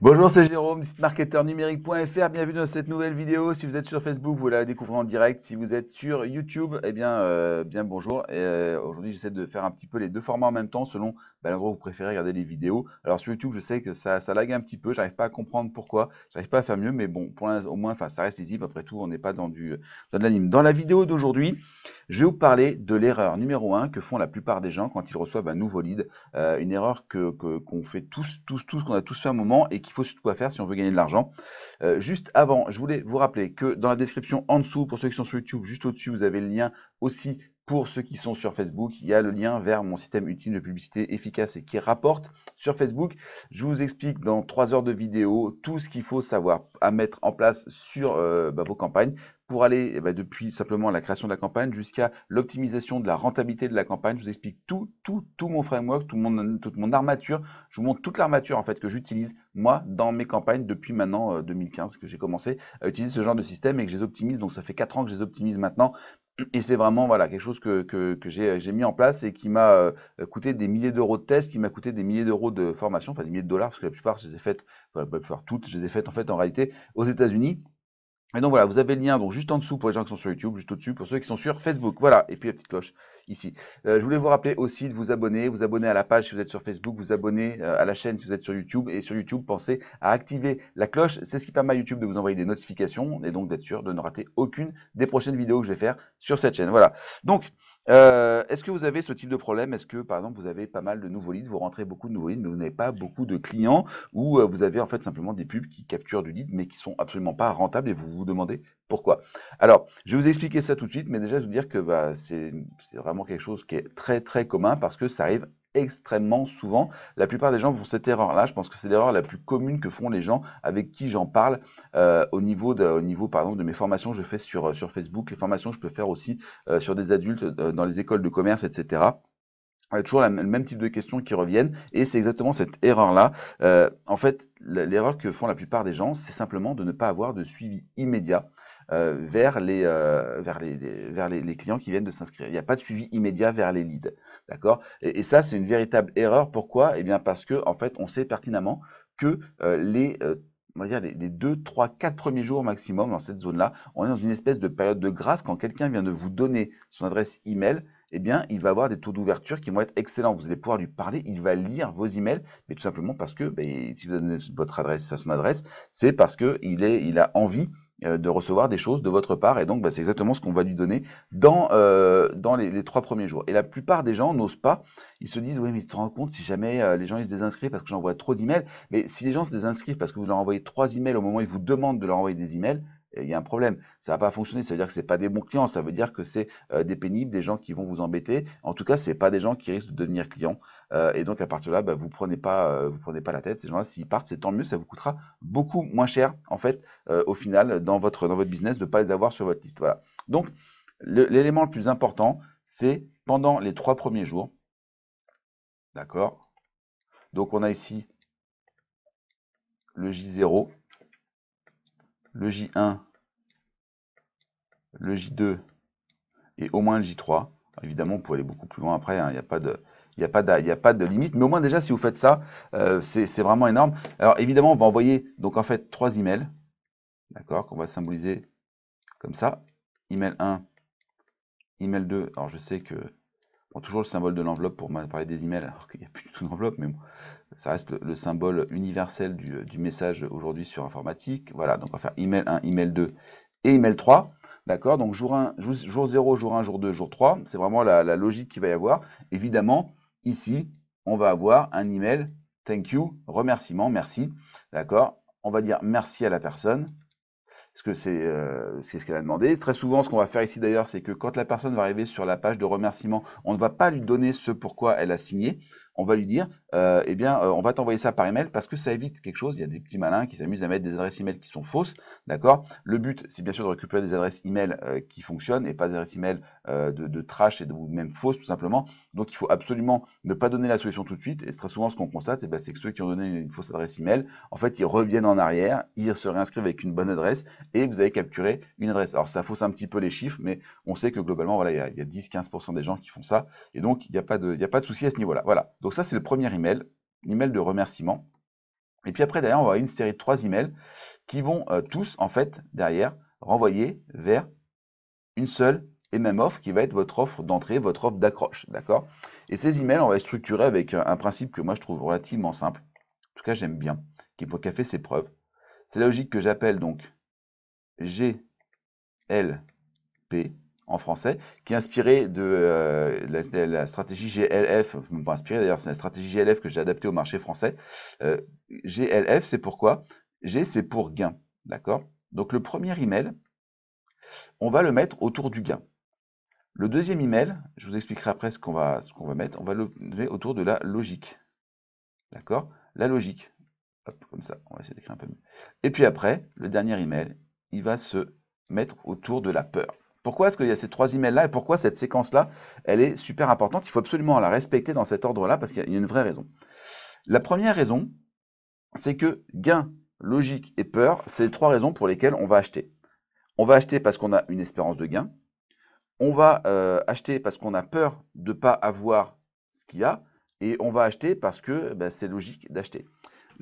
Bonjour, c'est Jérôme, site marketeurnumérique.fr. Bienvenue dans cette nouvelle vidéo. Si vous êtes sur Facebook, vous la découvrez en direct. Si vous êtes sur YouTube, eh bien bonjour. Aujourd'hui, j'essaie de faire un petit peu les deux formats en même temps selon l'endroit où vous préférez regarder les vidéos. Alors sur YouTube, je sais que ça lag un petit peu. J'arrive pas à comprendre pourquoi. J'arrive pas à faire mieux, mais bon, pour l'instant, au moins, enfin, ça reste lisible. Après tout, on n'est pas dans de l'anime. Dans la vidéo d'aujourd'hui, je vais vous parler de l'erreur numéro 1 que font la plupart des gens quand ils reçoivent un nouveau lead. Une erreur qu'on fait tous, qu'on a tous fait un moment et qu'il faut surtout pas faire si on veut gagner de l'argent. Juste avant, je voulais vous rappeler que dans la description en dessous, pour ceux qui sont sur YouTube, juste au-dessus, vous avez le lien aussi pour ceux qui sont sur Facebook. Il y a le lien vers mon système ultime de publicité efficace et qui rapporte sur Facebook. Je vous explique dans 3 heures de vidéo tout ce qu'il faut savoir à mettre en place sur vos campagnes pour aller depuis simplement la création de la campagne jusqu'à l'optimisation de la rentabilité de la campagne. Je vous explique tout mon framework, toute mon armature. Je vous montre toute l'armature en fait que j'utilise moi dans mes campagnes depuis maintenant 2015 que j'ai commencé à utiliser ce genre de système et que je les optimise. Donc ça fait 4 ans que je les optimise maintenant. Et c'est vraiment voilà, quelque chose que j'ai mis en place et qui m'a coûté des milliers d'euros de tests, qui m'a coûté des milliers d'euros de formation, enfin des milliers de dollars, parce que la plupart, je les ai faites, enfin, la plupart toutes, je les ai faites en fait en réalité aux États-Unis. Et donc voilà, vous avez le lien donc juste en dessous pour les gens qui sont sur YouTube, juste au-dessus pour ceux qui sont sur Facebook. Voilà, et puis la petite cloche ici. Je voulais vous rappeler aussi de vous abonner à la page si vous êtes sur Facebook, vous abonner à la chaîne si vous êtes sur YouTube. Et sur YouTube, pensez à activer la cloche. C'est ce qui permet à YouTube de vous envoyer des notifications et donc d'être sûr de ne rater aucune des prochaines vidéos que je vais faire sur cette chaîne. Voilà. Donc, est-ce que vous avez ce type de problème? Est-ce que, par exemple, vous avez pas mal de nouveaux leads, vous rentrez beaucoup de nouveaux leads, mais vous n'avez pas beaucoup de clients, ou vous avez en fait simplement des pubs qui capturent du lead, mais qui sont absolument pas rentables et vous vous demandez pourquoi? Alors, je vais vous expliquer ça tout de suite, mais déjà, je vais vous dire que c'est vraiment quelque chose qui est très commun parce que ça arrive extrêmement souvent. La plupart des gens font cette erreur-là. Je pense que c'est l'erreur la plus commune que font les gens avec qui j'en parle au niveau, par exemple, de mes formations que je fais sur Facebook, les formations que je peux faire aussi sur des adultes dans les écoles de commerce, etc. Toujours le même type de questions qui reviennent et c'est exactement cette erreur-là. En fait, l'erreur que font la plupart des gens, c'est simplement de ne pas avoir de suivi immédiat vers les clients qui viennent de s'inscrire. Il n'y a pas de suivi immédiat vers les leads, d'accord? Et ça, c'est une véritable erreur. Pourquoi? Eh bien, parce que en fait, on sait pertinemment que on va dire les 2, 3, 4 premiers jours maximum dans cette zone-là, on est dans une espèce de période de grâce quand quelqu'un vient de vous donner son adresse email. Eh bien, il va avoir des taux d'ouverture qui vont être excellents. Vous allez pouvoir lui parler, il va lire vos emails, mais tout simplement parce que si vous donnez votre adresse à son adresse, c'est parce qu'il a envie de recevoir des choses de votre part, et donc c'est exactement ce qu'on va lui donner dans les 3 premiers jours. Et la plupart des gens n'osent pas, ils se disent, oui, mais tu te rends compte si jamais les gens ils se désinscrivent parce que j'envoie trop d'emails, mais si les gens se désinscrivent parce que vous leur envoyez 3 emails au moment où ils vous demandent de leur envoyer des emails, il y a un problème. Ça va pas fonctionner. Ça veut dire que c'est pas des bons clients. Ça veut dire que c'est des pénibles, des gens qui vont vous embêter. En tout cas, c'est pas des gens qui risquent de devenir clients. Et donc à partir de là, vous prenez pas la tête. Ces gens-là, s'ils partent, c'est tant mieux. Ça vous coûtera beaucoup moins cher, en fait, au final, dans votre business, de pas les avoir sur votre liste. Voilà. Donc l'élément le plus important, c'est pendant les 3 premiers jours. D'accord. Donc on a ici le J0, le J1, le J2 et au moins le J3. Évidemment, vous pouvez aller beaucoup plus loin après, hein, il n'y a pas de, il y a pas de limite, mais au moins déjà si vous faites ça, c'est vraiment énorme. Alors évidemment, on va envoyer donc en fait 3 emails, d'accord, qu'on va symboliser comme ça. Email 1, email 2. Alors je sais que bon, toujours le symbole de l'enveloppe pour parler des emails, alors qu'il n'y a plus du tout d'enveloppe, mais bon, ça reste le symbole universel du message aujourd'hui sur informatique. Voilà, donc on va faire email 1, email 2 et email 3. D'accord, donc jour 1, jour 0, jour 1, jour 2, jour 3. C'est vraiment la logique qu'il va y avoir. Évidemment, ici, on va avoir un email thank you, remerciement, merci. D'accord, on va dire merci à la personne. Parce que c'est ce qu'elle a demandé. Très souvent, ce qu'on va faire ici d'ailleurs, c'est que quand la personne va arriver sur la page de remerciement, on ne va pas lui donner ce pourquoi elle a signé. On va lui dire, on va t'envoyer ça par email parce que ça évite quelque chose. Il y a des petits malins qui s'amusent à mettre des adresses email qui sont fausses, d'accord. Le but, c'est bien sûr de récupérer des adresses email qui fonctionnent et pas des adresses email de trash ou même fausses tout simplement. Donc, il faut absolument ne pas donner la solution tout de suite. Et très souvent, ce qu'on constate, c'est que ceux qui ont donné une fausse adresse email, en fait, ils reviennent en arrière, ils se réinscrivent avec une bonne adresse et vous avez capturé une adresse. Alors, ça fausse un petit peu les chiffres, mais on sait que globalement, voilà, il y a 10-15% des gens qui font ça. Et donc, il n'y a pas de souci à ce niveau-là. Voilà. Donc ça, c'est le premier email de remerciement. Et puis après, derrière, on va avoir une série de 3 emails qui vont tous, en fait, derrière, renvoyer vers une seule et même offre qui va être votre offre d'entrée, votre offre d'accroche, d'accord? Et ces emails, on va les structurer avec un principe que moi je trouve relativement simple, en tout cas j'aime bien, qui a fait ses preuves. C'est la logique que j'appelle donc GLP en français, qui est inspirée de la stratégie GLF, même pas inspirée d'ailleurs, c'est la stratégie GLF que j'ai adaptée au marché français. GLF, c'est pourquoi? G, c'est pour gain, d'accord? Donc le premier email, on va le mettre autour du gain. Le deuxième email, je vous expliquerai après ce qu'on va mettre, on va le mettre autour de la logique. D'accord? La logique. Hop, comme ça, on va essayer d'écrire un peu mieux. Et puis après, le dernier email, il va se mettre autour de la peur. Pourquoi est-ce qu'il y a ces 3 emails-là et pourquoi cette séquence-là, elle est super importante? Il faut absolument la respecter dans cet ordre-là parce qu'il y a une vraie raison. La première raison, c'est que gain, logique et peur, c'est les 3 raisons pour lesquelles on va acheter. On va acheter parce qu'on a une espérance de gain. On va acheter parce qu'on a peur de ne pas avoir ce qu'il y a. Et on va acheter parce que c'est logique d'acheter.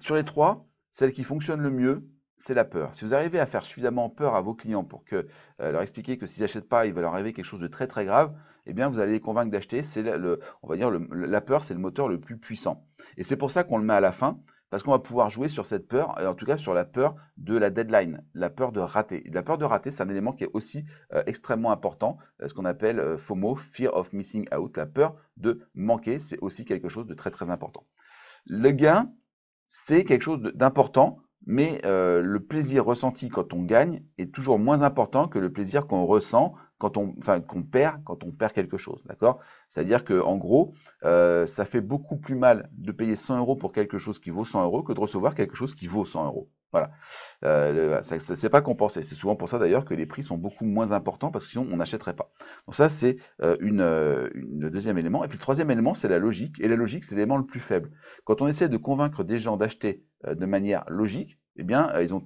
Sur les 3, celle qui fonctionne le mieux, c'est la peur. Si vous arrivez à faire suffisamment peur à vos clients pour que, leur expliquer que s'ils n'achètent pas, il va leur arriver quelque chose de très très grave, eh bien vous allez les convaincre d'acheter. C'est on va dire la peur, c'est le moteur le plus puissant. Et c'est pour ça qu'on le met à la fin, parce qu'on va pouvoir jouer sur cette peur, et en tout cas sur la peur de la deadline, la peur de rater. La peur de rater, c'est un élément qui est aussi extrêmement important, ce qu'on appelle FOMO, Fear of Missing Out, la peur de manquer, c'est aussi quelque chose de très très important. Le gain, c'est quelque chose d'important, mais le plaisir ressenti quand on gagne est toujours moins important que le plaisir qu'on ressent qu'on perd quand on perd quelque chose, d'accord? C'est-à-dire que en gros, ça fait beaucoup plus mal de payer 100 € pour quelque chose qui vaut 100 € que de recevoir quelque chose qui vaut 100 €. Voilà. C'est pas compensé. C'est souvent pour ça d'ailleurs que les prix sont beaucoup moins importants parce que sinon on n'achèterait pas. Donc ça c'est le deuxième élément. Et puis le troisième élément c'est la logique. Et la logique c'est l'élément le plus faible. Quand on essaie de convaincre des gens d'acheter de manière logique, eh bien, ils ont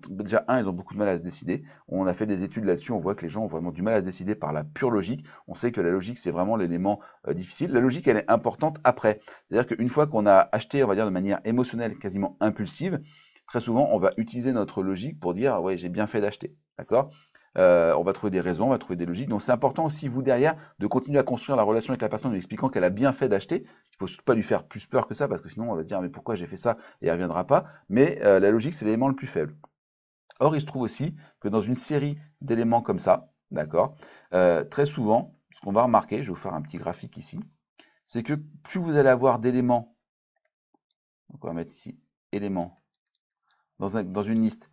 beaucoup de mal à se décider. On a fait des études là-dessus, on voit que les gens ont vraiment du mal à se décider par la pure logique. On sait que la logique, c'est vraiment l'élément difficile. La logique, elle est importante après. C'est-à-dire qu'une fois qu'on a acheté, on va dire de manière émotionnelle, quasiment impulsive, très souvent, on va utiliser notre logique pour dire, ouais, j'ai bien fait d'acheter. D'accord? On va trouver des raisons, on va trouver des logiques. Donc c'est important aussi, vous derrière, de continuer à construire la relation avec la personne en lui expliquant qu'elle a bien fait d'acheter. Il ne faut surtout pas lui faire plus peur que ça, parce que sinon on va se dire, mais pourquoi j'ai fait ça et elle ne reviendra pas. Mais la logique, c'est l'élément le plus faible. Or, il se trouve aussi que dans une série d'éléments comme ça, d'accord, très souvent, ce qu'on va remarquer, je vais vous faire un petit graphique ici, c'est que plus vous allez avoir d'éléments, donc on va mettre ici, éléments, dans une liste,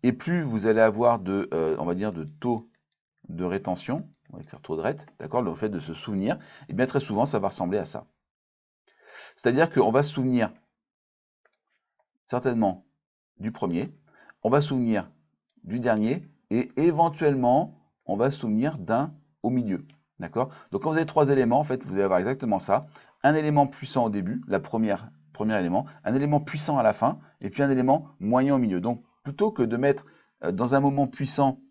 et plus vous allez avoir on va dire, de taux de rétention, on va écrire taux de rét, d'accord, le fait de se souvenir, et bien très souvent ça va ressembler à ça. C'est-à-dire qu'on va se souvenir certainement du premier, on va se souvenir du dernier, et éventuellement on va se souvenir d'un au milieu. D'accord? Donc quand vous avez 3 éléments, en fait, vous allez avoir exactement ça. Un élément puissant au début, premier élément, un élément puissant à la fin, et puis un élément moyen au milieu. Donc plutôt que de mettre dans un moment puissant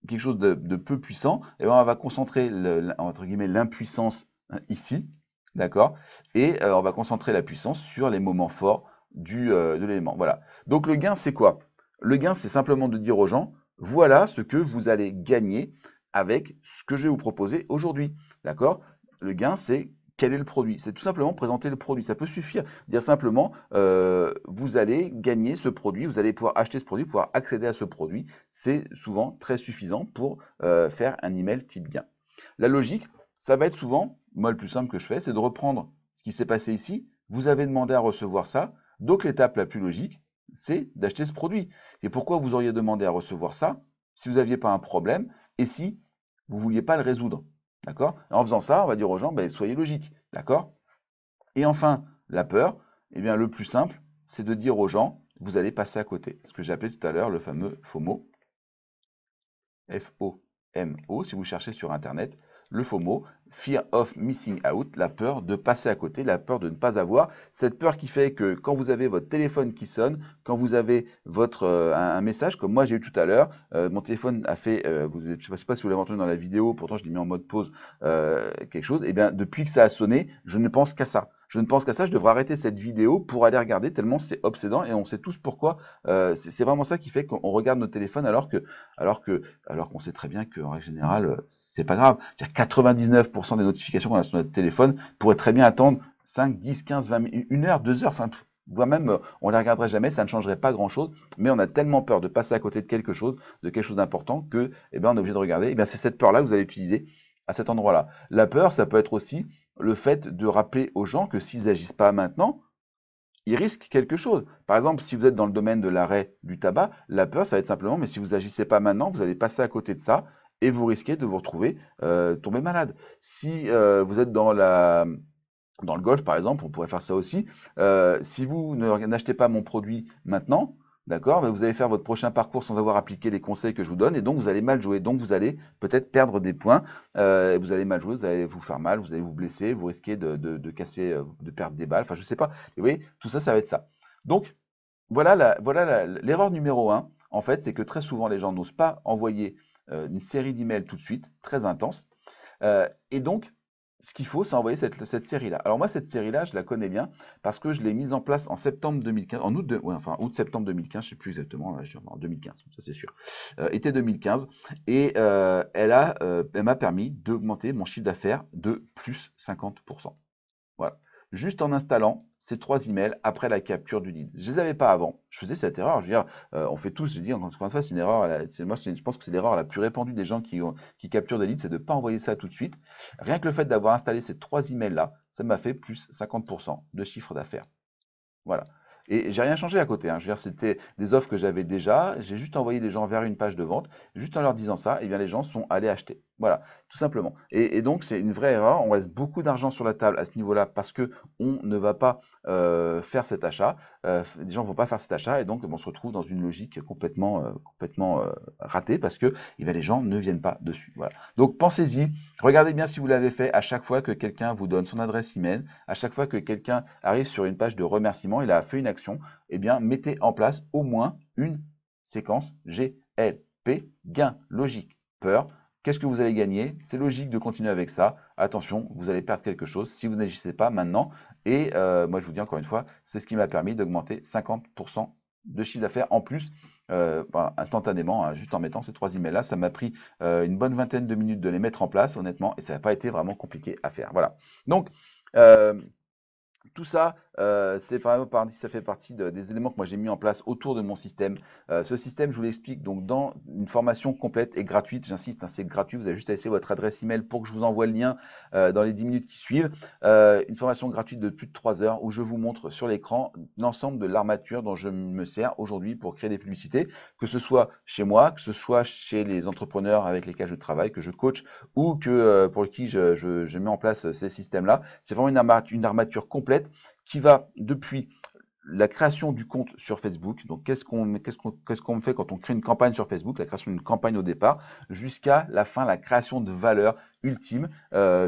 quelque chose de peu puissant, et on va concentrer entre guillemets l'impuissance ici, d'accord? Et on va concentrer la puissance sur les moments forts de l'élément. Voilà. Donc le gain, c'est quoi? Le gain, c'est simplement de dire aux gens, voilà ce que vous allez gagner avec ce que je vais vous proposer aujourd'hui. D'accord? Le gain, c'est quel est le produit? C'est tout simplement présenter le produit. Ça peut suffire. Dire simplement, vous allez gagner ce produit, vous allez pouvoir acheter ce produit, pouvoir accéder à ce produit. C'est souvent très suffisant pour faire un email type gain. La logique, ça va être souvent, moi le plus simple que je fais, c'est de reprendre ce qui s'est passé ici. Vous avez demandé à recevoir ça. Donc l'étape la plus logique, c'est d'acheter ce produit. Et pourquoi vous auriez demandé à recevoir ça si vous n'aviez pas un problème et si vous ne vouliez pas le résoudre? D'accord? En faisant ça, on va dire aux gens, soyez logiques. D'accord? Et enfin, la peur, eh bien, le plus simple, c'est de dire aux gens, vous allez passer à côté. Ce que j'ai appelé tout à l'heure le fameux FOMO. F-O-M-O, si vous cherchez sur Internet, le FOMO, Fear of Missing Out, la peur de passer à côté, la peur de ne pas avoir, cette peur qui fait que quand vous avez votre téléphone qui sonne, quand vous avez un message, comme moi j'ai eu tout à l'heure, mon téléphone a fait, je ne sais pas si vous l'avez entendu dans la vidéo, pourtant je l'ai mis en mode pause, quelque chose, et bien depuis que ça a sonné, je ne pense qu'à ça. je ne pense qu'à ça, je devrais arrêter cette vidéo pour aller regarder tellement c'est obsédant et on sait tous pourquoi. C'est vraiment ça qui fait qu'on regarde nos téléphones alors qu'on sait très bien qu'en règle générale, c'est pas grave. 99% des notifications qu'on a sur notre téléphone pourraient très bien attendre 5, 10, 15, 20 minutes, 1 heure, 2 heures, enfin, voire même, on les regarderait jamais, ça ne changerait pas grand-chose, mais on a tellement peur de passer à côté de quelque chose d'important que, eh ben, on est obligé de regarder. Eh bien, c'est cette peur-là que vous allez utiliser à cet endroit-là. La peur, ça peut être aussi le fait de rappeler aux gens que s'ils n'agissent pas maintenant, ils risquent quelque chose. Par exemple, si vous êtes dans le domaine de l'arrêt du tabac, la peur, ça va être simplement, mais si vous n'agissez pas maintenant, vous allez passer à côté de ça et vous risquez de vous retrouver tombé malade. Si vous êtes dans le golf, par exemple, on pourrait faire ça aussi. Si vous n'achetez pas mon produit maintenant, d'accord, vous allez faire votre prochain parcours sans avoir appliqué les conseils que je vous donne, et donc vous allez mal jouer. Donc vous allez peut-être perdre des points, vous allez mal jouer, vous allez vous faire mal, vous allez vous blesser, vous risquez de casser, de perdre des balles, enfin je sais pas. Et vous voyez, tout ça, ça va être ça. Donc voilà l'erreur numéro 1, en fait, c'est que très souvent les gens n'osent pas envoyer une série d'emails tout de suite, très intense, et donc ce qu'il faut, c'est envoyer cette série-là. Alors moi, cette série-là, je la connais bien parce que je l'ai mise en place en septembre 2015, en août, août-septembre 2015, je ne sais plus exactement, là, en 2015, ça c'est sûr, été 2015, et elle m'a permis d'augmenter mon chiffre d'affaires de plus 50%. Voilà. Juste en installant ces 3 emails après la capture du lead. Je ne les avais pas avant. Je faisais cette erreur. Je veux dire, on fait tous, je dis encore une fois, c'est une erreur. Je pense que c'est l'erreur la plus répandue des gens qui capturent des leads, c'est de ne pas envoyer ça tout de suite. Rien que le fait d'avoir installé ces 3 emails-là, ça m'a fait plus 50% de chiffre d'affaires. Voilà. Et j'ai rien changé à côté, hein. Je veux dire, c'était des offres que j'avais déjà. J'ai juste envoyé les gens vers une page de vente. Juste en leur disant ça, eh bien, les gens sont allés acheter. Voilà, tout simplement. Et donc, c'est une vraie erreur. On reste beaucoup d'argent sur la table à ce niveau-là parce que on ne va pas faire cet achat. Les gens ne vont pas faire cet achat et donc on se retrouve dans une logique complètement ratée parce que eh bien, les gens ne viennent pas dessus. Voilà. Donc, pensez-y. Regardez bien si vous l'avez fait à chaque fois que quelqu'un vous donne son adresse email, à chaque fois que quelqu'un arrive sur une page de remerciement, il a fait une action, eh bien, mettez en place au moins une séquence GLP, gain, logique, peur. Qu'est-ce que vous allez gagner? C'est logique de continuer avec ça. Attention, vous allez perdre quelque chose si vous n'agissez pas maintenant. Et moi, je vous dis encore une fois, c'est ce qui m'a permis d'augmenter 50% de chiffre d'affaires en plus, instantanément, hein, juste en mettant ces 3 emails-là. Ça m'a pris une bonne vingtaine de minutes de les mettre en place, honnêtement, et ça n'a pas été vraiment compliqué à faire. Voilà. Donc, tout ça, ça fait partie des éléments que moi j'ai mis en place autour de mon système. Ce système, je vous l'explique donc dans une formation complète et gratuite. J'insiste, hein, c'est gratuit. Vous avez juste à laisser votre adresse email pour que je vous envoie le lien dans les 10 minutes qui suivent. Une formation gratuite de plus de 3 heures où je vous montre sur l'écran l'ensemble de l'armature dont je me sers aujourd'hui pour créer des publicités, que ce soit chez moi, que ce soit chez les entrepreneurs avec lesquels je travaille, que je coach ou que pour qui je mets en place ces systèmes-là. C'est vraiment une armature complète qui va depuis la création du compte sur Facebook, donc qu'est-ce qu'on fait quand on crée une campagne sur Facebook, la création d'une campagne au départ, jusqu'à la fin, la création de valeur ultime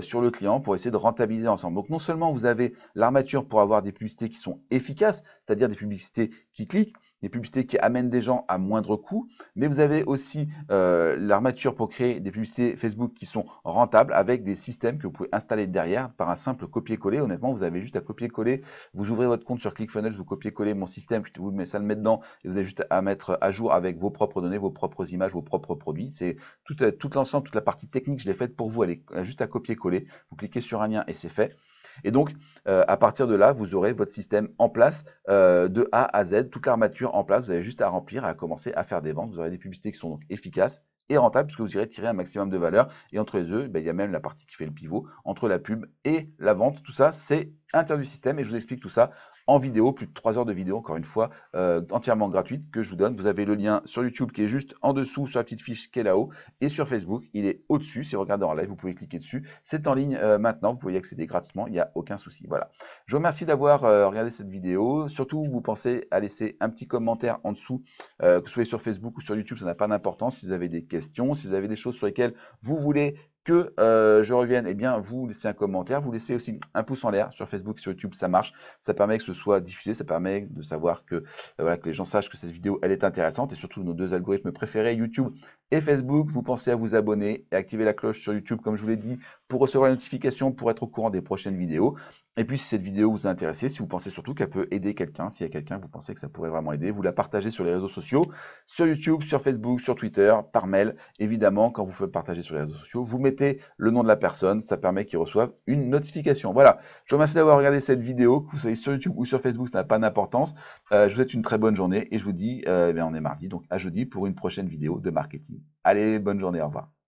sur le client pour essayer de rentabiliser ensemble. Donc non seulement vous avez l'armature pour avoir des publicités qui sont efficaces, c'est-à-dire des publicités qui cliquent, des publicités qui amènent des gens à moindre coût, mais vous avez aussi l'armature pour créer des publicités Facebook qui sont rentables avec des systèmes que vous pouvez installer derrière par un simple copier-coller. Honnêtement, vous avez juste à copier-coller, vous ouvrez votre compte sur ClickFunnels, vous copiez-coller mon système, vous mettez ça le met dedans et vous avez juste à mettre à jour avec vos propres données, vos propres images, vos propres produits. C'est tout l'ensemble, toute la partie technique, je l'ai faite pour vous, elle est juste à copier-coller. Vous cliquez sur un lien et c'est fait. Et donc, à partir de là, vous aurez votre système en place de A à Z, toute l'armature en place. Vous avez juste à remplir et à commencer à faire des ventes. Vous aurez des publicités qui sont donc efficaces et rentables puisque vous irez tirer un maximum de valeur. Et entre les deux, il y a même la partie qui fait le pivot entre la pub et la vente. Tout ça, c'est l'intérieur du système et je vous explique tout ça en vidéo, plus de 3 heures de vidéo, encore une fois, entièrement gratuite que je vous donne. Vous avez le lien sur YouTube qui est juste en dessous sur la petite fiche qui est là-haut et sur Facebook, il est au-dessus. Si vous regardez en live, vous pouvez cliquer dessus. C'est en ligne maintenant, vous pouvez y accéder gratuitement, il n'y a aucun souci. Voilà. Je vous remercie d'avoir regardé cette vidéo. Surtout, vous pensez à laisser un petit commentaire en dessous, que ce soit sur Facebook ou sur YouTube, ça n'a pas d'importance. Si vous avez des questions, si vous avez des choses sur lesquelles vous voulez que je revienne, eh bien, vous laissez un commentaire, vous laissez aussi un pouce en l'air sur Facebook, sur YouTube, ça marche, ça permet que ce soit diffusé, ça permet de savoir que, voilà, que les gens sachent que cette vidéo, elle est intéressante, et surtout nos 2 algorithmes préférés, YouTube et Facebook. Vous pensez à vous abonner et activer la cloche sur YouTube, comme je vous l'ai dit, pour recevoir les notifications, pour être au courant des prochaines vidéos. Et puis, si cette vidéo vous a intéressé, si vous pensez surtout qu'elle peut aider quelqu'un, s'il y a quelqu'un que vous pensez que ça pourrait vraiment aider, vous la partagez sur les réseaux sociaux, sur YouTube, sur Facebook, sur Twitter, par mail. Évidemment, quand vous faites partager sur les réseaux sociaux, vous mettez le nom de la personne, ça permet qu'il reçoive une notification. Voilà, je vous remercie d'avoir regardé cette vidéo, que vous soyez sur YouTube ou sur Facebook, ça n'a pas d'importance. Je vous souhaite une très bonne journée et je vous dis, on est mardi, donc à jeudi pour une prochaine vidéo de marketing. Allez, bonne journée, au revoir.